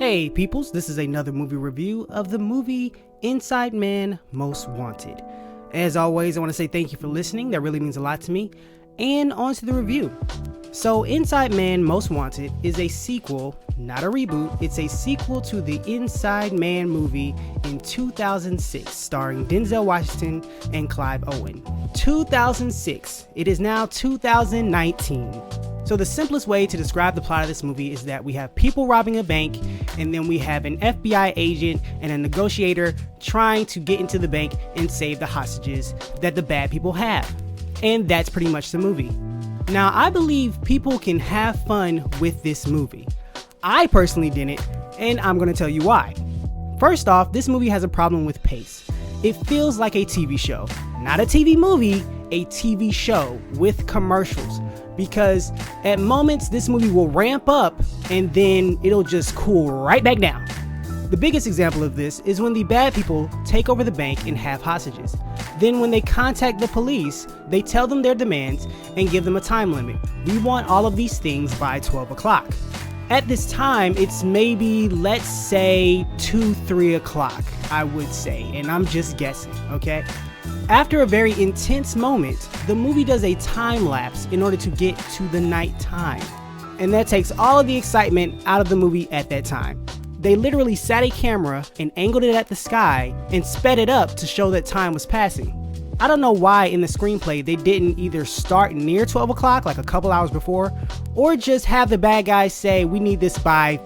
Hey peoples, this is another movie review of the movie Inside Man Most Wanted. As always, I want to say thank you for listening, that really means a lot to me. And on to the review. So Inside Man Most Wanted is a sequel, not a reboot, it's a sequel to the Inside Man movie in 2006, starring Denzel Washington and Clive Owen. 2006, it is now 2019. So the simplest way to describe the plot of this movie is that we have people robbing a bank, and then we have an FBI agent and a negotiator trying to get into the bank and save the hostages that the bad people have. And that's pretty much the movie. Now, I believe people can have fun with this movie. I personally didn't, and I'm going to tell you why. First off, this movie has a problem with pace. It feels like a TV show. Not a TV movie, a TV show with commercials. Because at moments this movie will ramp up and then it'll just cool right back down. The biggest example of this is when the bad people take over the bank and have hostages. Then when they contact the police, they tell them their demands and give them a time limit. We want all of these things by 12 o'clock. At this time, it's maybe, let's say 2-3 o'clock, I would say, and I'm just guessing, okay? After a very intense moment, the movie does a time lapse in order to get to the night time. And that takes all of the excitement out of the movie at that time. They literally sat a camera and angled it at the sky and sped it up to show that time was passing. I don't know why in the screenplay they didn't either start near 12 o'clock, like a couple hours before, or just have the bad guys say, we need this by,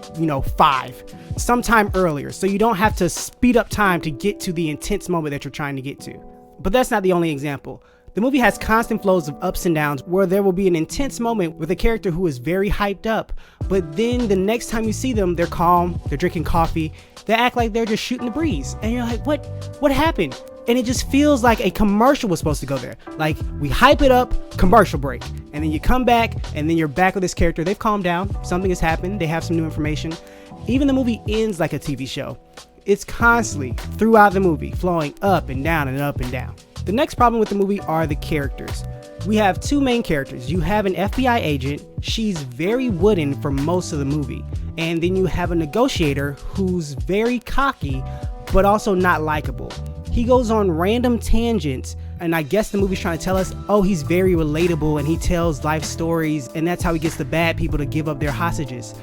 5, sometime earlier, so you don't have to speed up time to get to the intense moment that you're trying to get to. But that's not the only example. The movie has constant flows of ups and downs where there will be an intense moment with a character who is very hyped up, but then the next time you see them, they're calm, they're drinking coffee, they act like they're just shooting the breeze. And you're like, what happened? And it just feels like a commercial was supposed to go there. Like, we hype it up, commercial break. And then you come back, and then you're back with this character. They've calmed down, something has happened, they have some new information. Even the movie ends like a TV show. It's constantly, throughout the movie, flowing up and down and up and down. The next problem with the movie are the characters. We have two main characters. You have an FBI agent, she's very wooden for most of the movie. And then you have a negotiator who's very cocky, but also not likable. He goes on random tangents, and I guess the movie's trying to tell us, oh, he's very relatable and he tells life stories, and that's how he gets the bad people to give up their hostages.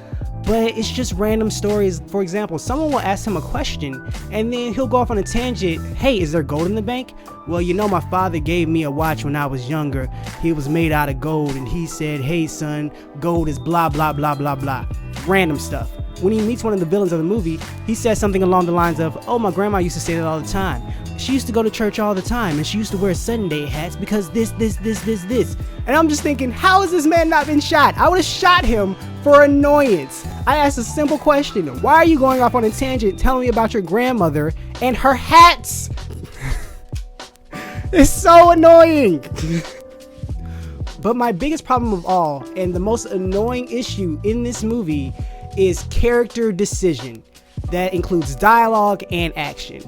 But it's just random stories. For example, someone will ask him a question and then he'll go off on a tangent. Hey, is there gold in the bank? Well, my father gave me a watch when I was younger. It was made out of gold, and he said, hey son, gold is blah blah blah blah blah. Random stuff. When he meets one of the villains of the movie, he says something along the lines of, oh, my grandma used to say that all the time. She used to go to church all the time, and she used to wear Sunday hats because this. And I'm just thinking, how has this man not been shot? I would have shot him for annoyance. I asked a simple question. Why are you going off on a tangent telling me about your grandmother and her hats? It's so annoying. But my biggest problem of all, and the most annoying issue in this movie, is character decision. That includes dialogue and action.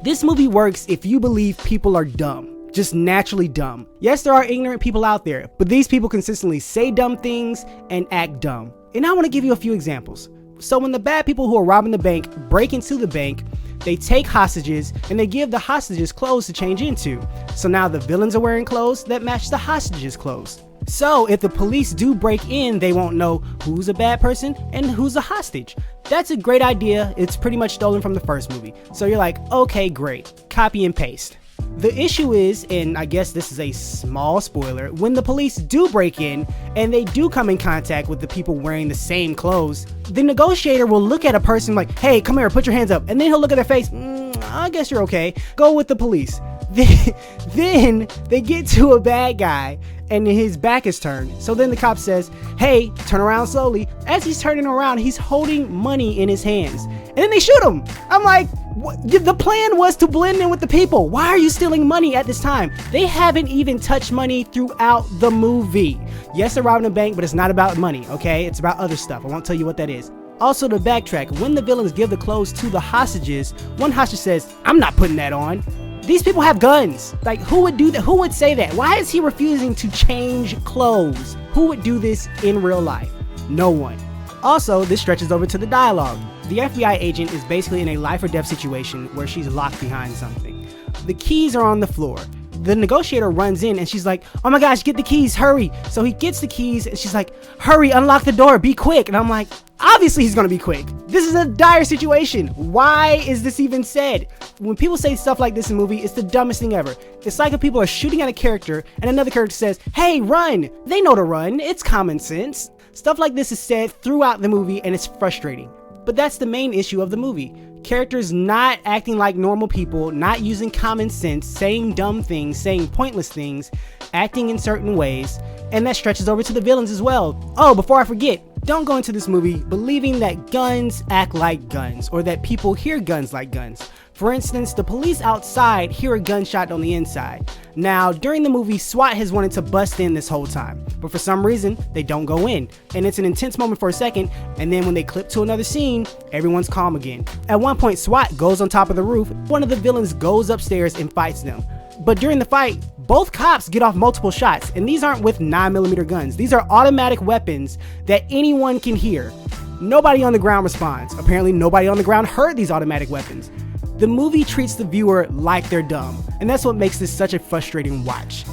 This movie works if you believe people are dumb. Just naturally dumb. Yes, there are ignorant people out there, but these people consistently say dumb things and act dumb. And I want to give you a few examples. So when the bad people who are robbing the bank break into the bank, they take hostages and they give the hostages clothes to change into. So now the villains are wearing clothes that match the hostages' clothes. So if the police do break in, they won't know who's a bad person and who's a hostage. That's a great idea. It's pretty much stolen from the first movie. So you're like, okay, great. Copy and paste. The issue is, and I guess this is a small spoiler, when the police do break in and they do come in contact with the people wearing the same clothes, the negotiator will look at a person like, hey, come here, put your hands up. And then he'll look at their face, I guess you're okay. Go with the police. Then they get to a bad guy and his back is turned. So then the cop says, hey, turn around slowly. As he's turning around, he's holding money in his hands. And then they shoot him. I'm like, what? The plan was to blend in with the people. Why are you stealing money at this time? They haven't even touched money throughout the movie. Yes, they're robbing a bank, but it's not about money, okay? It's about other stuff. I won't tell you what that is. Also, to backtrack, when the villains give the clothes to the hostages, one hostage says, I'm not putting that on. These people have guns. Like, who would do that? Who would say that? Why is he refusing to change clothes? Who would do this in real life? No one. Also, this stretches over to the dialogue. The FBI agent is basically in a life or death situation where she's locked behind something. The keys are on the floor. The negotiator runs in and she's like, oh my gosh, get the keys, hurry. So he gets the keys and she's like, hurry, unlock the door, be quick. And I'm like, obviously he's gonna be quick. This is a dire situation. Why is this even said? When people say stuff like this in a movie, it's the dumbest thing ever. It's like if people are shooting at a character and another character says, hey, run. They know to run. It's common sense. Stuff like this is said throughout the movie and it's frustrating. But that's the main issue of the movie. Characters not acting like normal people, not using common sense, saying dumb things, saying pointless things, acting in certain ways, and that stretches over to the villains as well. Oh, before I forget, don't go into this movie believing that guns act like guns, or that people hear guns like guns. For instance, the police outside hear a gunshot on the inside. Now, during the movie, SWAT has wanted to bust in this whole time, but for some reason, they don't go in. And it's an intense moment for a second, and then when they clip to another scene, everyone's calm again. At one point, SWAT goes on top of the roof, one of the villains goes upstairs and fights them. But during the fight, both cops get off multiple shots, and these aren't with 9mm guns. These are automatic weapons that anyone can hear. Nobody on the ground responds. Apparently, nobody on the ground heard these automatic weapons. The movie treats the viewer like they're dumb, and that's what makes this such a frustrating watch.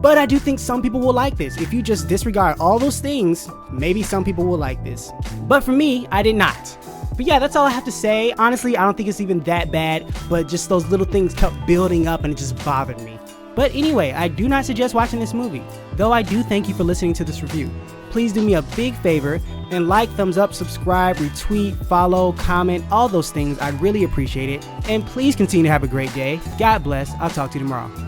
But I do think some people will like this. If you just disregard all those things, maybe some people will like this. But for me, I did not. But yeah, that's all I have to say. Honestly, I don't think it's even that bad, but just those little things kept building up and it just bothered me. But anyway, I do not suggest watching this movie, though I do thank you for listening to this review. Please do me a big favor and like, thumbs up, subscribe, retweet, follow, comment, all those things. I'd really appreciate it. And please continue to have a great day. God bless. I'll talk to you tomorrow.